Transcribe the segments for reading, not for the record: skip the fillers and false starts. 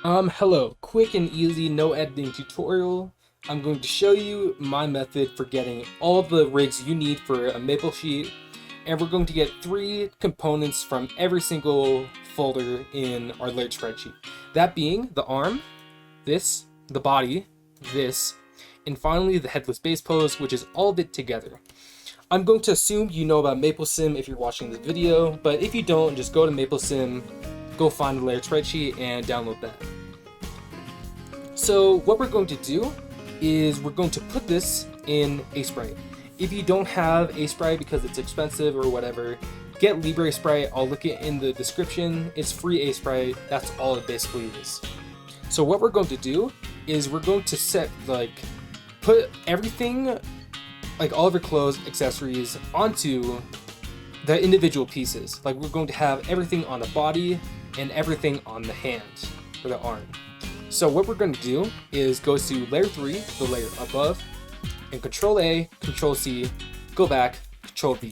Hello, quick and easy no editing tutorial. I'm going to show you my method for getting all the rigs you need for a maple sheet, and we're going to get 3 components from every single folder in our layered spreadsheet. That being the arm, this, the body, this, and finally the headless base pose, which is all of it together. I'm going to assume you know about MapleSim if you're watching this video, but if you don't, just go to MapleSim, go find the layered spreadsheet, and download that. So what we're going to do is we're going to put this in a Sprite. If you don't have a Sprite because it's expensive or whatever, get Libre Sprite. I'll link it in the description. It's free a Sprite. That's all it basically is. So what we're going to do is we're going to put everything, like all of your clothes, accessories, onto the individual pieces. Like we're going to have everything on the body and everything on the hand or the arm. So what we're going to do is go to layer 3, the layer above, and Control A, Control C, go back, Control V.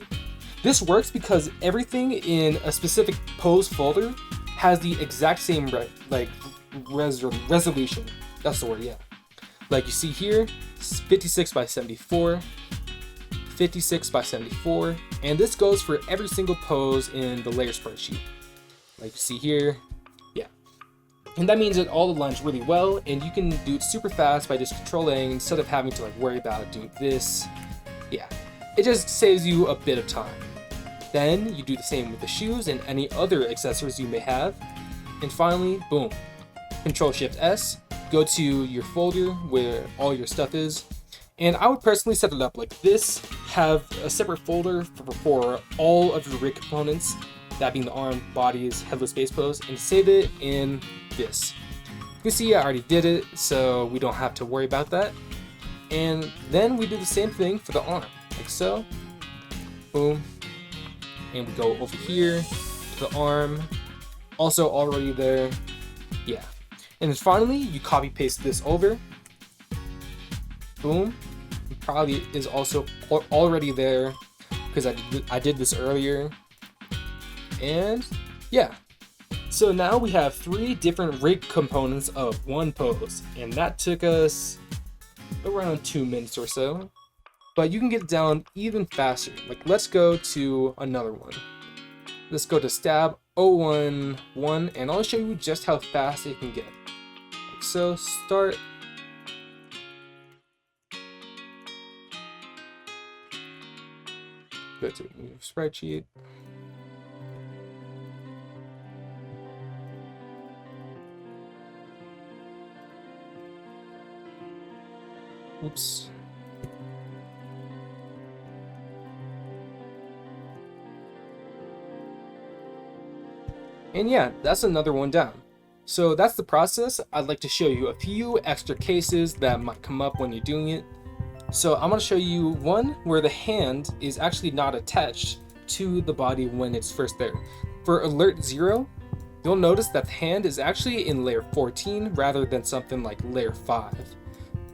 This works because everything in a specific pose folder has the exact same resolution. That's the word, yeah. Like you see here, 56 by 74, 56 by 74, and this goes for every single pose in the layer spreadsheet. Like you see here, yeah. And that means it all aligns really well, and you can do it super fast by just controlling instead of having to worry about doing this. Yeah, it just saves you a bit of time. Then you do the same with the shoes and any other accessories you may have. And finally, boom, Control Shift S, go to your folder where all your stuff is. And I would personally set it up like this, have a separate folder for all of your rig components, that being the arm, bodies, headless base pose, and save it in this. You can see I already did it, so we don't have to worry about that. And then we do the same thing for the arm, like so. Boom. And we go over here to the arm, also already there. Yeah. And then finally, you copy paste this over. Boom. It probably is also already there because I did this earlier. And yeah. So now we have 3 different rig components of one pose, and that took us around 2 minutes or so. But you can get it down even faster. Like let's go to another one. Let's go to stab 011, and I'll show you just how fast it can get. Like so, start. Go to a new spreadsheet. Oops. And yeah, that's another one down. So that's the process. I'd like to show you a few extra cases that might come up when you're doing it. So I'm going to show you one where the hand is actually not attached to the body when it's first there. For alert 0, you'll notice that the hand is actually in layer 14 rather than something like layer 5.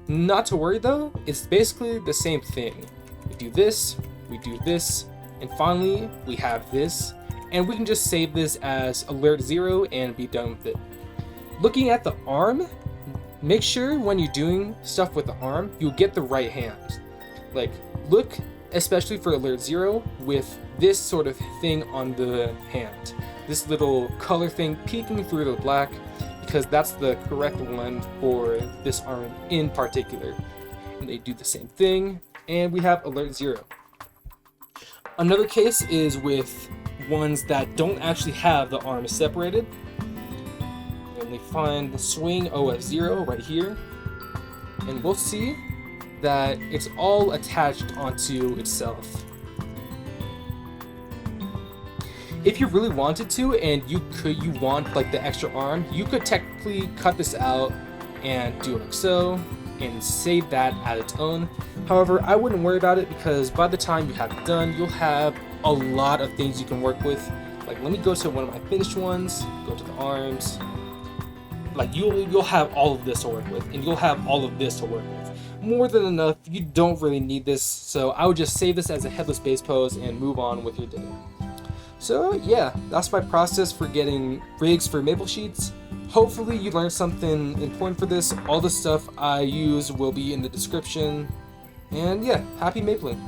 Not to worry though, it's basically the same thing. We do this, and finally we have this, and we can just save this as alert 0 and be done with it. Looking at the arm, make sure when you're doing stuff with the arm, you get the right hand. Like, look, especially for alert 0, with this sort of thing on the hand. This little color thing peeking through the black, because that's the correct one for this arm in particular. And they do the same thing, and we have alert 0. Another case is with ones that don't actually have the arm separated. And we find the swing OF0 right here, and we'll see that it's all attached onto itself. If you really wanted to, and you want like the extra arm, you could technically cut this out and do it like so, and save that as its own. However, I wouldn't worry about it because by the time you have it done, you'll have a lot of things you can work with. Like let me go to one of my finished ones, go to the arms. Like you'll have all of this to work with, and you'll have all of this to work with. More than enough. You don't really need this, so I would just save this as a headless base pose and move on with your day. So yeah, that's my process for getting rigs for maple sheets. Hopefully you learned something important for this. All the stuff I use will be in the description. And yeah, happy mapling.